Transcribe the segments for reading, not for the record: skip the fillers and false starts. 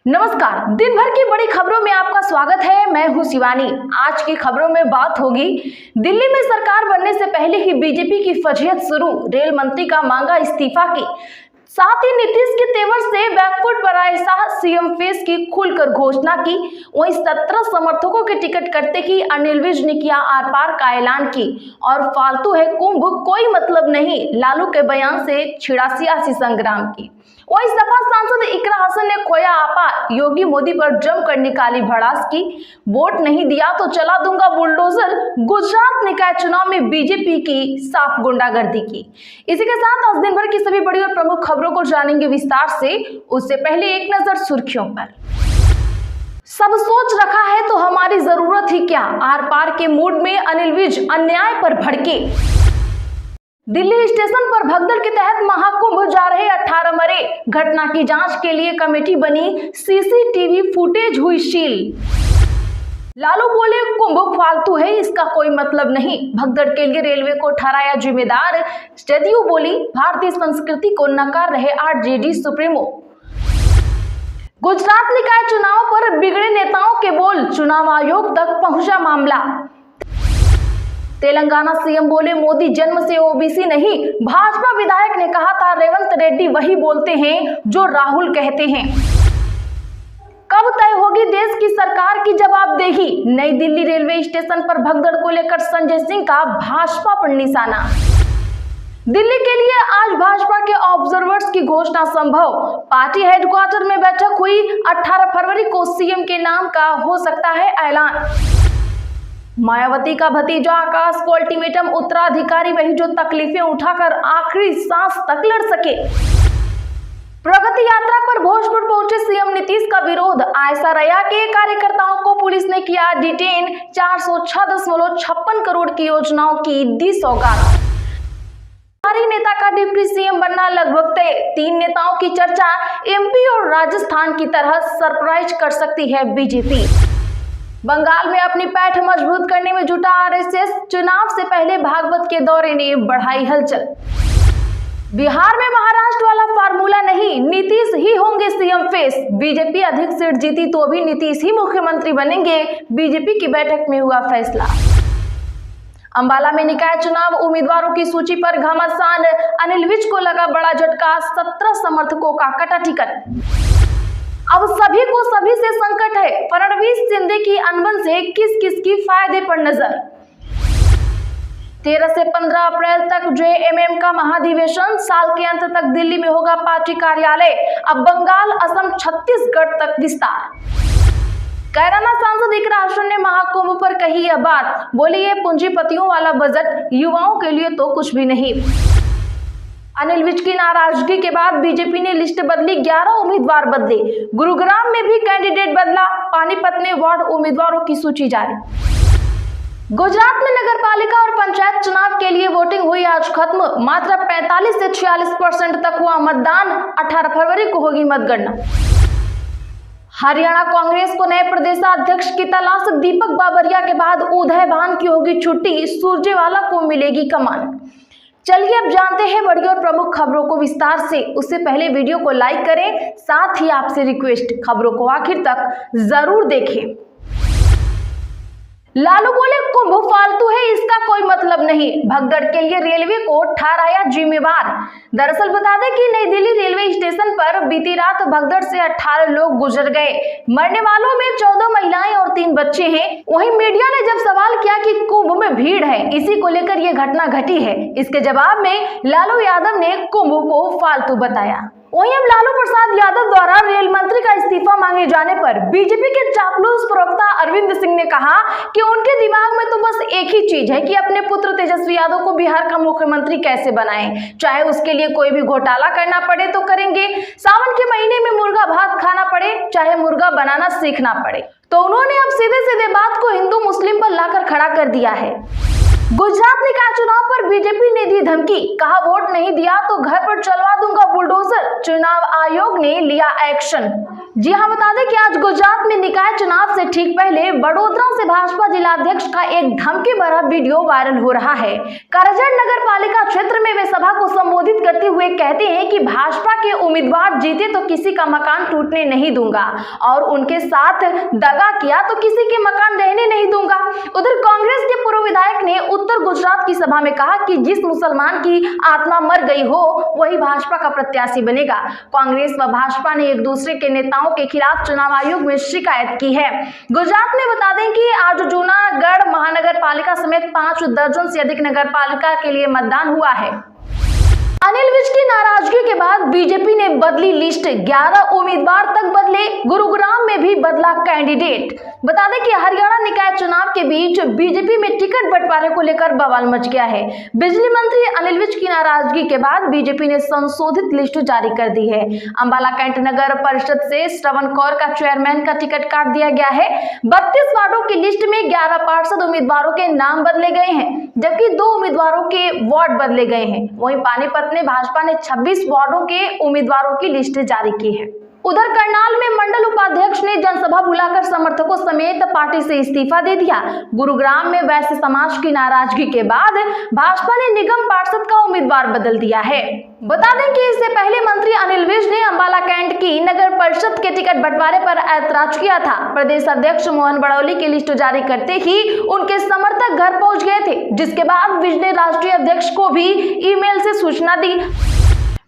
नमस्कार, दिन भर की बड़ी खबरों में आपका स्वागत है। मैं हूं शिवानी। आज की खबरों में बात होगी दिल्ली में सरकार बनने से पहले ही बीजेपी की फजीहत शुरू, रेल मंत्री का मांगा इस्तीफा की, साथ ही नीतीश के तेवर से बैकफुट पर आए शाह, सीएम फेस की खुलकर घोषणा की। वहीं 17 समर्थकों के टिकट कटते ही अनिल विज ने किया आर पार का ऐलान की और फालतू है कुंभ, कोई मतलब नहीं, लालू के बयान से छिड़ा सियासी संग्राम की। वहीं सपा सांसद इकरा हसन ने खोया आपा, योगी मोदी पर जमकर निकाली भड़ास की, वोट नहीं दिया तो चला दूंगा बुलडोजर, गुजरात निकाय चुनाव में बीजेपी की साफ गुंडागर्दी की। इसी के साथ आज दिन भर की सभी बड़ी और प्रमुख खबरों को जानेंगे विस्तार से। उससे पहले एक नजर सुर्खियों पर। सब सोच रखा है तो हमारी जरूरत ही क्या, आर पार के मूड में अनिल विज अन्याय पर भड़के। दिल्ली स्टेशन पर भगदड़ के तहत महाकुंभ जा रहे 18 मरे, घटना की जांच के लिए कमेटी बनी, सीसीटीवी फुटेज हुई सील। लालू बोले कुंभ फालतू है, इसका कोई मतलब नहीं, भगदड़ के लिए रेलवे को ठहराया जिम्मेदार। जदयू बोली भारतीय संस्कृति को नकार रहे आरजेडी सुप्रीमो। गुजरात निकाय चुनाव पर बिगड़े नेताओं के बोल, चुनाव आयोग तक पहुंचा मामला। तेलंगाना सीएम बोले मोदी जन्म से ओबीसी नहीं, भाजपा विधायक ने कहा था रेवंत रेड्डी वही बोलते हैं जो राहुल कहते हैं। कब तय होगी देश की सरकार की जवाबदेही, नई दिल्ली रेलवे स्टेशन पर भगदड़ को लेकर संजय सिंह का भाजपा पर निशाना। दिल्ली के लिए आज भाजपा के ऑब्जर्वर्स की घोषणा संभव, पार्टी हेडक्वार्टर में बैठक हुई, 18 फरवरी को सीएम के नाम का हो सकता है ऐलान। मायावती का भतीजा आकाश को अल्टीमेटम, उत्तराधिकारी वही जो तकलीफें उठाकर आखिरी सांस तक लड़ सके। प्रगति यात्रा पर भोजपुर पहुंचे सीएम नीतीश का विरोध, आयसा रया के कार्यकर्ताओं को पुलिस ने किया डिटेन, 406.56 करोड़ की योजनाओं की दी सौगात। हमारी नेता का डिप्टी सीएम बनना लगभग तय, 3 नेताओं की चर्चा, एमपी और राजस्थान की तरह सरप्राइज कर सकती है बीजेपी। बंगाल में अपनी पैठ मजबूत करने में जुटा आरएसएस, चुनाव से पहले भागवत के दौरे ने बढ़ाई हलचल। बिहार में महाराष्ट्र वाला फार्मूला नहीं, नीतीश ही होंगे सीएम फेस, बीजेपी अधिक सीट जीती तो भी नीतीश ही मुख्यमंत्री बनेंगे, बीजेपी की बैठक में हुआ फैसला। अंबाला में निकाय चुनाव उम्मीदवारों की सूची पर घमासान, अनिल विज को लगा बड़ा झटका, 17 समर्थकों का कटा टिकट। अब सभी को सभी से संकट है, फडणवीस शिंदे की अनबन से किस किस की फायदे पर नजर। 13 से 15 अप्रैल तक जेएमएम का महाधिवेशन, साल के अंत तक दिल्ली में होगा पार्टी कार्यालय, अब बंगाल, असम, छत्तीसगढ़ तक विस्तार। कैराना सांसद इकरा हसन ने महाकुंभ पर कही यह बात, बोली ये पूंजीपतियों वाला बजट युवाओं के लिए तो कुछ भी नहीं। अनिल विज की नाराजगी के बाद बीजेपी ने लिस्ट बदली, 11 उम्मीदवार बदले, गुरुग्राम में भी कैंडिडेट बदला, पानीपत में वार्ड उम्मीदवारों की सूची जारी। गुजरात में नगरपालिका और पंचायत चुनाव के लिए वोटिंग हुई आज खत्म, मात्र 45 से 46% तक हुआ मतदान, 18 फरवरी को होगी मतगणना। हरियाणा कांग्रेस को नए प्रदेशाध्यक्ष की तलाश, दीपक बाबरिया के बाद उदय भान की होगी छुट्टी, सुरजेवाला को मिलेगी कमान। चलिए अब जानते हैं बड़ी और प्रमुख खबरों को विस्तार से। उससे पहले वीडियो को लाइक करें, साथ ही आपसे रिक्वेस्ट, खबरों को आखिर तक जरूर देखें। लालू बोले कुंभ फालतू है, इसका कोई मतलब नहीं, भगदड़ के लिए रेलवे को ठहराया जिम्मेवार। दरअसल बता दें कि नई दिल्ली रेलवे स्टेशन पर बीती रात भगदड़ से 18 लोग गुजर गए, मरने वालों में 14 महिलाएं और 3 बच्चे हैं। वहीं मीडिया ने जब सवाल किया कि कुंभ में भीड़ है, इसी को लेकर यह घटना घटी है, इसके जवाब में लालू यादव ने कुंभ को फालतू बताया। वहीं अब लालू प्रसाद यादव द्वारा रेल मंत्री का इस्तीफा मांगे जाने पर बीजेपी के चापलूस प्रवक्ता अरविंद सिंह ने कहा कि उनके दिमाग में तो बस एक ही चीज है कि अपने पुत्र तेजस्वी यादव को बिहार का मुख्यमंत्री कैसे बनाएं, चाहे उसके लिए कोई भी घोटाला करना पड़े तो करेंगे, सावन के महीने में मुर्गा भात खाना पड़े, चाहे मुर्गा बनाना सीखना पड़े। तो उन्होंने अब सीधे सीधे बात को हिंदू मुस्लिम पर लाकर खड़ा कर दिया है। गुजरात निकाय चुनाव पर बीजेपी ने दी धमकी, कहा वोट नहीं दिया तो घर पर चलवा दूंगा बुलडोजर, चुनाव आयोग ने लिया एक्शन। जी हां, बता दें कि आज गुजरात में निकाय चुनाव से ठीक पहले वडोदरा से भाजपा जिलाध्यक्ष का एक धमकी भरा वीडियो वायरल हो रहा है। करजण नगर पालिका क्षेत्र में वे सभा को संबोधित करते हुए कहते हैं कि भाजपा के उम्मीदवार जीते तो किसी का मकान टूटने नहीं दूंगा और उनके साथ दगा किया तो किसी के मकान रहने नहीं दूंगा। उधर कांग्रेस के पूर्व विधायक ने उत्तर गुजरात की सभा में कहा कि जिस मुसलमान की आत्मा मर गई हो वही भाजपा का प्रत्याशी बनेगा। कांग्रेस व भाजपा ने एक दूसरे के नेताओं के खिलाफ चुनाव आयोग में शिकायत की है। गुजरात में बता दें कि आज जूनागढ़ महानगर पालिका समेत 5 दर्जन से अधिक नगर पालिका के लिए मतदान हुआ है। अनिल विज की नाराजगी के बाद बीजेपी ने बदली लिस्ट, 11 उम्मीदवार तक बदले, गुरुग्राम में भी बदला कैंडिडेट। बता दें कि हरियाणा निकाय चुनाव के बीच बीजेपी में टिकट बंटवारे को लेकर बवाल मच गया है। बिजली मंत्री अनिल विज की नाराजगी के बाद बीजेपी ने संशोधित लिस्ट जारी कर दी है। अंबाला कैंट नगर परिषद से श्रवण कौर का चेयरमैन का टिकट काट दिया गया है। 32 वार्डों की लिस्ट में 11 पार्षद उम्मीदवारों के नाम बदले गए हैं, जबकि 2 उम्मीदवारों के वार्ड बदले गए हैं। वहीं पानीपत में भाजपा ने 26 वार्डों के उम्मीदवारों की लिस्ट जारी की है। उधर करनाल में मंडल उपाध्यक्ष ने जनसभा बुलाकर समर्थकों समेत पार्टी से इस्तीफा दे दिया। गुरुग्राम में वैश्य समाज की नाराजगी के बाद भाजपा ने निगम पार्षद का उम्मीदवार बदल दिया है। बता दें कि इससे पहले मंत्री अनिल विज ने अंबाला कैंट की नगर परिषद के टिकट बंटवारे पर ऐतराज किया था। प्रदेश अध्यक्ष मोहन बड़ौली की लिस्ट जारी करते ही उनके समर्थक घर पहुंच गए थे, जिसके बाद विज ने राष्ट्रीय अध्यक्ष को भी ईमेल से सूचना दी।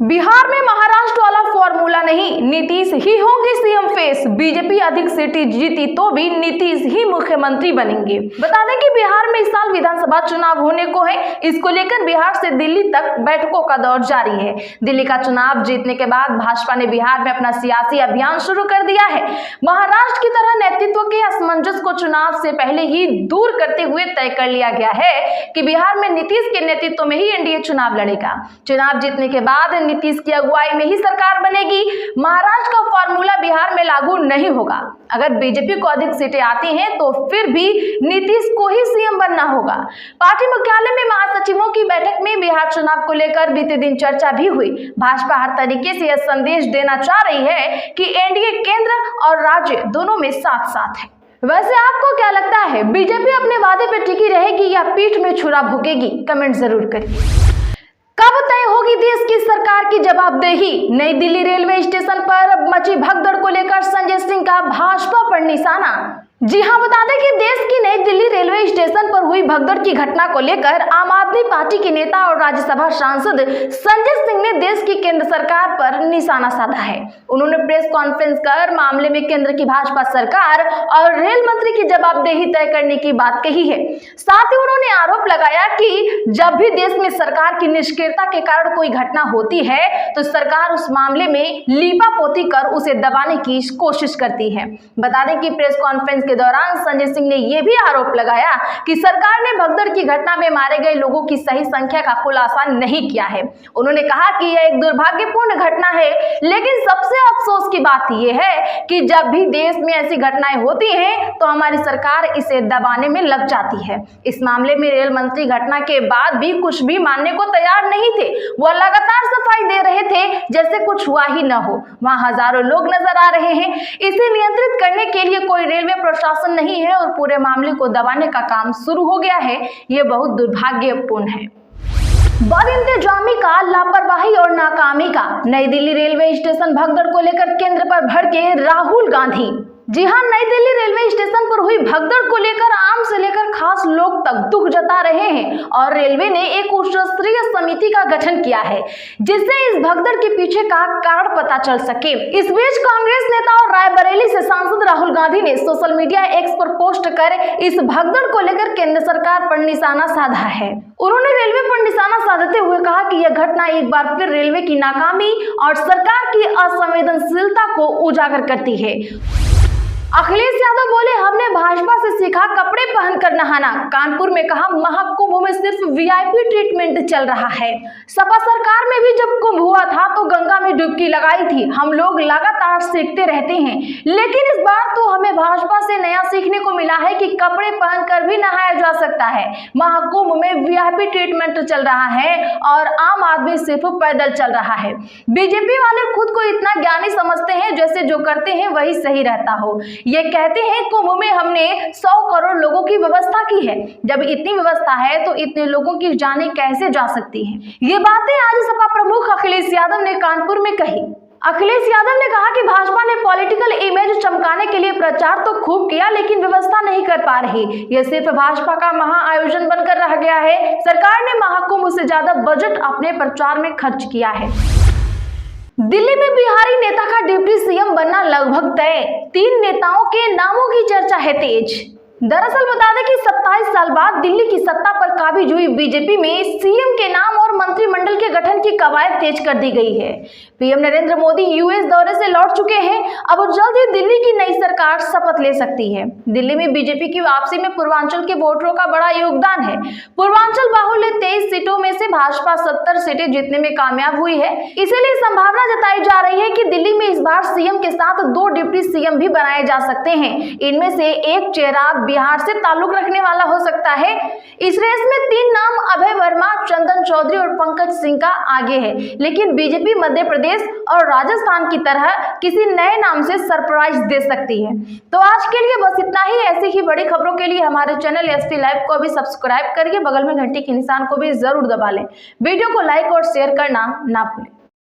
बिहार में महाराष्ट्र वाला फॉर्मूला नहीं, नीतीश ही होंगे सीएम फेस। बीजेपी अधिक सीटें जीती तो भी नीतीश ही मुख्यमंत्री बनेंगे। बता दें कि बिहार में इस साल विधानसभा चुनाव होने को है। इसको लेकर बिहार से दिल्ली तक बैठकों का दौर जारी है। दिल्ली का चुनाव जीतने के बाद भाजपा ने बिहार में अपना सियासी अभियान शुरू कर दिया है। महाराष्ट्र की तरह नेतृत्व के असमंजस को चुनाव से पहले ही दूर करते हुए तय कर लिया गया है कि बिहार में नीतीश के नेतृत्व में ही एनडीए चुनाव लड़ेगा। चुनाव जीतने के बाद नीतीश की अगुवाई में ही सरकार बनेगी। महाराष्ट्र का फॉर्मूला बिहार में लागू नहीं होगा। अगर बीजेपी को अधिक सीटें आती हैं तो फिर भी नीतीश को ही सीएम बनना होगा। पार्टी मुख्यालय में महासचिवों की बैठक में बिहार चुनाव को लेकर बीते दिन चर्चा भी हुई। भाजपा हर तरीके से यह संदेश देना चाह रही है कि एनडीए केंद्र और राज्य दोनों में साथ साथ है। वैसे आपको क्या लगता है, बीजेपी अपने वादे पर टिकी रहेगी या पीठ में छुरा भोंकेगी? कमेंट जरूर करिए। कब तय होगी देश की सरकार की जवाबदेही? नई दिल्ली रेलवे स्टेशन पर मची भगदड़ को लेकर संजय सिंह का भाजपा पर निशाना। जी हां, बता दें कि देश की नई दिल्ली रेलवे स्टेशन पर हुई भगदड़ की घटना को लेकर आम आदमी पार्टी के नेता और राज्यसभा सांसद संजय सिंह ने देश की केंद्र सरकार पर निशाना साधा है। उन्होंने प्रेस कॉन्फ्रेंस कर मामले में केंद्र की भाजपा सरकार और रेल मंत्री की जवाबदेही तय करने की बात कही है। साथ ही उन्होंने आरोप लगाया कि जब भी देश में सरकार की निष्क्रियता के कारण कोई घटना होती है तो सरकार उस मामले में लीपापोती कर उसे दबाने की कोशिश करती है। बता दें कि प्रेस कॉन्फ्रेंस के दौरान संजय सिंह ने यह भी आरोप लगाया कि सरकार ने भगदड़ की घटना में मारे गए लोगों की सही संख्या का खुलासा नहीं किया है। उन्होंने कहा कि यह एक दुर्भाग्यपूर्ण घटना है, लेकिन सबसे अफसोस की बात यह है कि जब भी देश में ऐसी घटनाएं होती हैं तो हमारी सरकार इसे दबाने में लग जाती है। इस मामले में रेल मंत्री घटना के बाद भी कुछ भी मानने को तैयार नहीं थे। वह लगातार सफाई दे रहे थे जैसे कुछ हुआ ही न हो। वहां हजारों लोग नजर आ रहे हैं। इसे नियंत्रित करने के लिए कोई रेलवे शासन नहीं है और पूरे मामले को दबाने का काम शुरू हो गया है। यह बहुत दुर्भाग्यपूर्ण है। बदइंतजामी का, लापरवाही और नाकामी का, नई दिल्ली रेलवे स्टेशन भगदड़ को लेकर केंद्र पर भड़के राहुल गांधी। जी हां, नई दिल्ली रेलवे स्टेशन पर हुई भगदड़ को लेकर आम से लेकर खास लोग तक दुख जता रहे हैं और रेलवे ने एक उच्च स्तरीय समिति का गठन किया है जिससे इस भगदड़ के पीछे का कारण पता चल सके। इस बीच कांग्रेस नेता और रायबरेली से सांसद राहुल गांधी ने सोशल मीडिया एक्स पर पोस्ट कर इस भगदड़ को लेकर केंद्र सरकार पर निशाना साधा है। उन्होंने रेलवे पर निशाना साधते हुए कहा कि यह घटना एक बार फिर रेलवे की नाकामी और सरकार की असंवेदनशीलता को उजागर करती है। अखिलेश यादव बोले, हमने भाजपा से सीखा कपड़े पहनकर नहाना। कानपुर में कहा, महाकुंभ में सिर्फ वीआईपी ट्रीटमेंट चल रहा है। सपा सरकार में भी जब कुंभ हुआ था तो गंगा में डुबकी लगाई थी। हम लोग लगातार सीखते रहते हैं, लेकिन इस बार तो हमें भाजपा से नया सीखने को मिला है कि कपड़े पहनकर भी नहाया जा सकता है। महाकुंभ में वीआईपी ट्रीटमेंट चल रहा है और आम आदमी सिर्फ पैदल चल रहा है। बीजेपी वाले खुद को इतना ज्ञानी समझते हैं जैसे जो करते हैं वही सही रहता हो। ये कहते हैं कुंभ में हमने 100 करोड़ लोगों की व्यवस्था की है। जब इतनी व्यवस्था है तो इतने लोगों की जानें कैसे जा सकती हैं? ये बातें आज सपा प्रमुख अखिलेश यादव ने कानपुर में कही। अखिलेश यादव ने कहा कि भाजपा ने पॉलिटिकल इमेज चमकाने के लिए प्रचार तो खूब किया, लेकिन व्यवस्था नहीं कर पा रही। यह सिर्फ भाजपा का महाआयोजन बनकर रह गया है। सरकार ने महाकुंभ से ज्यादा बजट अपने प्रचार में खर्च किया है। दिल्ली में बिहारी नेता का डिप्टी सीएम बनना लगभग तय। 3 नेताओं के नामों की चर्चा है तेज। दरअसल बता दें कि 27 साल बाद दिल्ली की सत्ता पर काबिज हुई बीजेपी में सीएम के नाम और मंत्रिमंडल के गठन की कवायद तेज कर दी गई है। पीएम नरेंद्र मोदी यूएस दौरे से लौट चुके हैं। अब जल्द ही दिल्ली की नई सरकार शपथ ले सकती है। दिल्ली में बीजेपी की वापसी में पूर्वांचल के वोटरों का बड़ा योगदान है। पूर्वांचल बाहुल्य 23 सीटों में से भाजपा 70 सीटें जीतने में कामयाब हुई है। इसीलिए संभावना जताई जा रही है कि दिल्ली में इस बार सीएम के साथ 2 डिप्टी सीएम भी बनाए जा सकते हैं। इनमें से एक चेहरा बिहार से ताल्लुक रखने वाला हो सकता है। इस रेस में 3 नाम अभय वर्मा, चंदन चौधरी और पंकज सिंह का आगे है, लेकिन बीजेपी मध्य प्रदेश और राजस्थान की तरह किसी नए नाम से सरप्राइज दे सकती है। तो आज के लिए बस इतना ही। ऐसी ही बड़ी खबरों के लिए हमारे चैनल एसपी लाइव को भी सब्सक्राइब करके बगल में घंटी के निशान को भी जरूर दबा लें। वीडियो को लाइक और शेयर करना ना भूलें।